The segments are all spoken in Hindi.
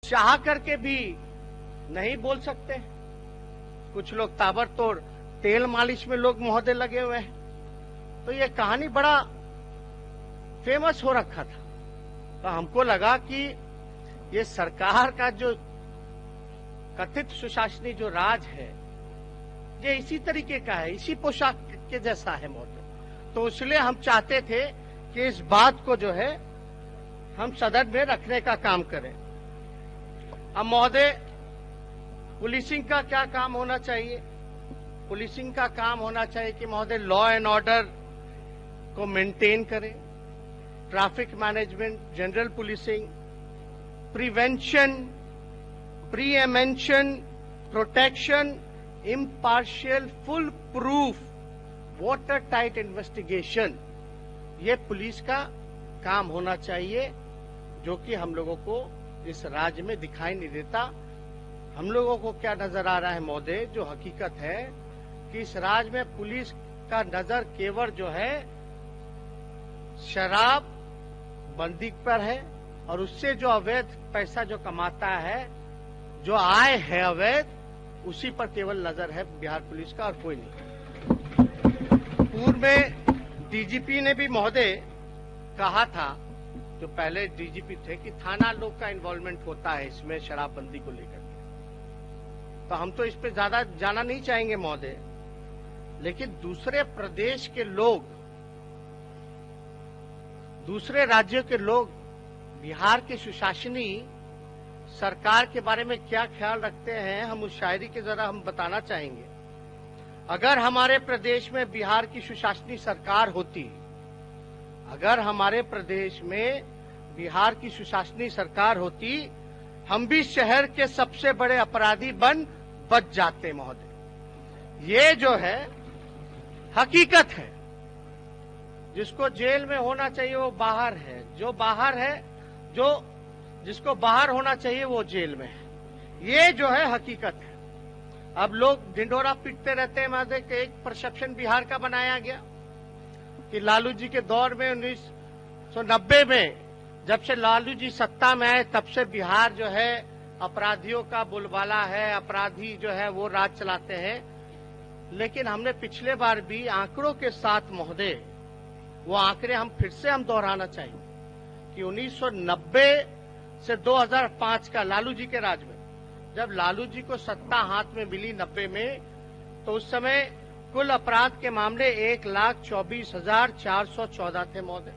चाह करके भी नहीं बोल सकते। कुछ लोग ताबड़तोड़ तेल मालिश में लोग महोदय लगे हुए हैं। तो ये कहानी बड़ा फेमस हो रखा था। तो हमको लगा कि ये सरकार का जो कथित सुशासनी जो राज है, ये इसी तरीके का है, इसी पोशाक के जैसा है महोदय। तो इसलिए हम चाहते थे कि इस बात को जो है हम सदन में रखने का काम करें। अब महोदय, पुलिसिंग का क्या काम होना चाहिए? पुलिसिंग का काम होना चाहिए कि महोदय लॉ एंड ऑर्डर को मेंटेन करें, traffic management, general policing, prevention, preemption, protection, impartial, full proof, water tight investigation, ये पुलिस का काम होना चाहिए, जो कि हम लोगों को इस राज्य में दिखाई नहीं देता। हम लोगों को क्या नजर आ रहा है महोदय, जो हकीकत है कि इस राज्य में पुलिस का नजर केवल जो है शराब बंदी पर है, और उससे जो अवैध पैसा जो कमाता है, जो आय है अवैध, उसी पर केवल नजर है बिहार पुलिस का, और कोई नहीं। पूर्व में डीजीपी ने भी महोदय कहा था, जो पहले डीजीपी थे, कि थाना लोग का इन्वॉल्वमेंट होता है इसमें शराबबंदी को लेकर के। तो हम तो इस पे ज्यादा जाना नहीं चाहेंगे महोदय, लेकिन दूसरे प्रदेश के लोग, दूसरे राज्यों के लोग बिहार के सुशासनी सरकार के बारे में क्या ख्याल रखते हैं, हम उस शायरी के जरा हम बताना चाहेंगे। अगर हमारे प्रदेश में बिहार की सुशासनी सरकार होती, अगर हमारे प्रदेश में बिहार की सुशासनी सरकार होती, हम भी शहर के सबसे बड़े अपराधी बच जाते महोदय। ये जो है हकीकत है। जिसको जेल में होना चाहिए वो बाहर है, जो बाहर है, जो जिसको बाहर होना चाहिए वो जेल में है। ये जो है हकीकत है। अब लोग ढिंढोरा पीटते रहते हैं महोदय कि एक परसेप्शन बिहार का बनाया गया कि लालू जी के दौर में 1990 में जब से लालू जी सत्ता में आए, तब से बिहार जो है अपराधियों का बोलबाला है, अपराधी जो है वो राज चलाते हैं। लेकिन हमने पिछले बार भी आंकड़ों के साथ महोदय, वो आंकड़े हम फिर से हम दोहराना चाहिए कि 1990 से 2005 का लालू जी के राज में, जब लालू जी को सत्ता हाथ में मिली 90 में, तो उस समय कुल अपराध के मामले 1,24,414 थे महोदय।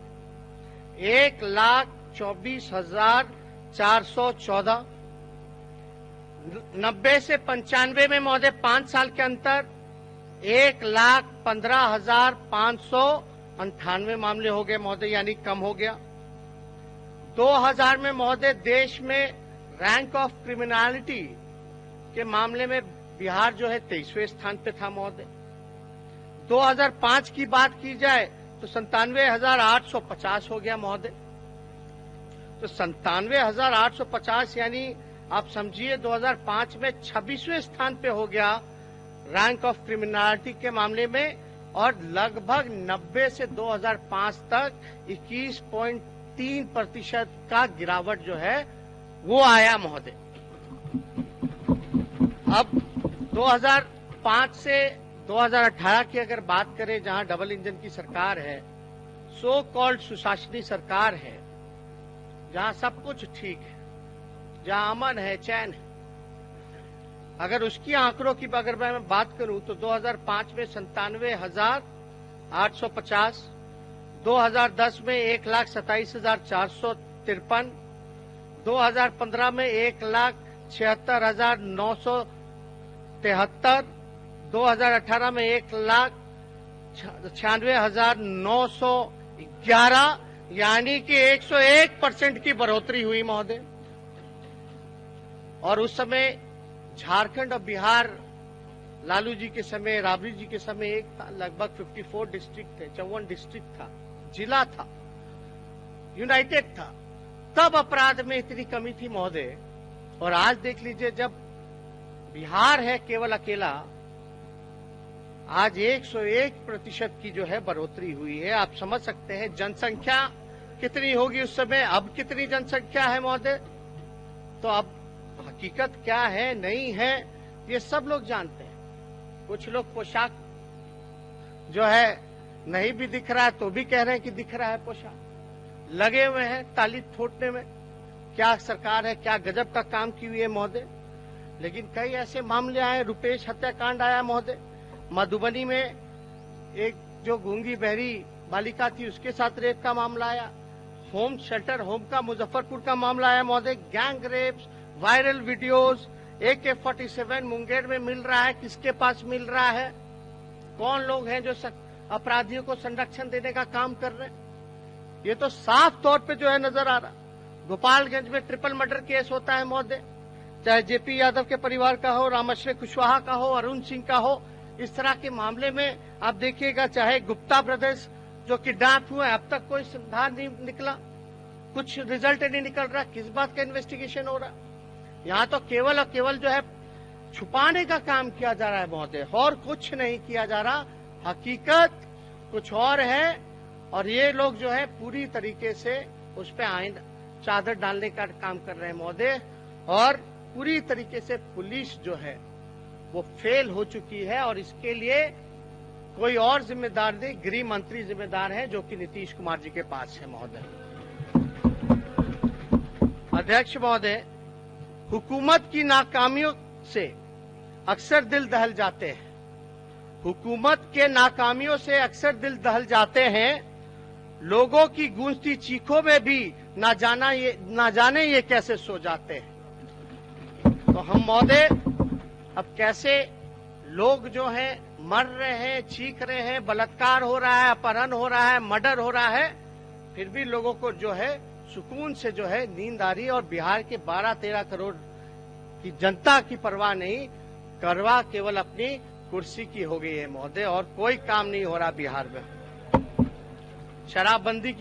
1,24,414। 90 से 95 में महोदय 5 साल के अंतर 1,15,598 मामले हो गए महोदय, यानी कम हो गया। 2000 में महोदय देश में रैंक ऑफ क्रिमिनलिटी के मामले में बिहार जो है 23वें स्थान पे था महोदय। 2005 की बात की जाए तो 97,850 हो गया महोदय। तो 97,850 यानी आप समझिए 2005 में 26वें स्थान पे हो गया रैंक ऑफ क्रिमिनलिटी के मामले में, और लगभग 90 से 2005 तक 21.3% का गिरावट जो है वो आया महोदय। अब 2005 से 2018 की अगर बात करें, जहां डबल इंजन की सरकार है, सो कॉल्ड सुशासनी सरकार है, जहां सब कुछ ठीक है, जहां अमन है, चैन है, अगर उसकी आंकड़ों की अगर मैं बात करूं तो 2005 में 97,850, 2010 में 1,27,453, 2015 में 1,76,973, 2018 में 1,96,911, यानी कि 101% की बढ़ोतरी हुई महोदय। और उस समय झारखंड और बिहार लालू जी के समय, राबड़ी जी के समय एक था, लगभग 54 डिस्ट्रिक्ट थे, 54 डिस्ट्रिक्ट था, जिला था, यूनाइटेड था। तब अपराध में इतनी कमी थी महोदय। और आज देख लीजिए, जब बिहार है केवल अकेला, आज 101% की जो है बढ़ोतरी हुई है। आप समझ सकते हैं जनसंख्या कितनी होगी उस समय, अब कितनी जनसंख्या है महोदय। तो अब हकीकत क्या है नहीं है ये सब लोग जानते हैं। कुछ लोग पोशाक जो है नहीं भी दिख रहा है तो भी कह रहे हैं कि दिख रहा है पोशाक, लगे हुए हैं ताली ठोकने में। क्या सरकार है, क्या गजब का काम की हुई है महोदय। लेकिन कई ऐसे मामले आए, रुपेश हत्याकांड आया महोदय, मधुबनी में एक जो गूंगी बहरी बालिका थी उसके साथ रेप का मामला आया, होम शेल्टर होम का मुजफ्फरपुर का मामला आया महोदय, gang rapes, viral videos, AK-47 Munger में मिल रहा है, किसके पास मिल रहा है, कौन लोग हैं जो अपराधियों को संरक्षण देने का काम कर रहे हैं, ये तो साफ तौर पे जो है नजर आ रहा। गोपालगंज में ट्रिपल मर्डर केस होता है महोदय, चाहे JP यादव के परिवार का हो, रामश्री कुशवाहा का हो, अरुण सिंह का हो, इस तरह के मामले में आप देखिएगा, चाहे गुप्ता ब्रदर्स जो किडनैप हुए, अब तक कोई सुधार नहीं निकला, कुछ रिजल्ट नहीं निकल रहा, किस बात का इन्वेस्टिगेशन हो रहा। यहाँ तो केवल और केवल जो है छुपाने का काम किया जा रहा है महोदय, और कुछ नहीं किया जा रहा। हकीकत कुछ और है, और ये लोग जो है पूरी तरीके से उस पर आइन चादर डालने का काम कर रहे हैं महोदय। और पूरी तरीके से पुलिस जो है वो फेल हो चुकी है, और इसके लिए कोई और जिम्मेदार नहीं, गृह मंत्री जिम्मेदार है, जो कि नीतीश कुमार जी के पास है महोदय। अध्यक्ष महोदय, हुकूमत की नाकामियों से अक्सर दिल दहल जाते हैं, हुकूमत के नाकामियों से अक्सर दिल दहल जाते हैं, लोगों की गूंजती चीखों में भी ना जाने ये कैसे सो जाते हैं। तो हम महोदय अब कैसे लोग जो हैं मर रहे हैं, चीख रहे हैं, बलात्कार हो रहा है, अपहरण हो रहा है, मर्डर हो रहा है, फिर भी लोगों को जो है सुकून से जो है नींद आ रही है, और बिहार के 12-13 करोड़ की जनता की परवाह नहीं, परवाह केवल अपनी कुर्सी की हो गई है महोदय, और कोई काम नहीं हो रहा बिहार में। शराबबंदी की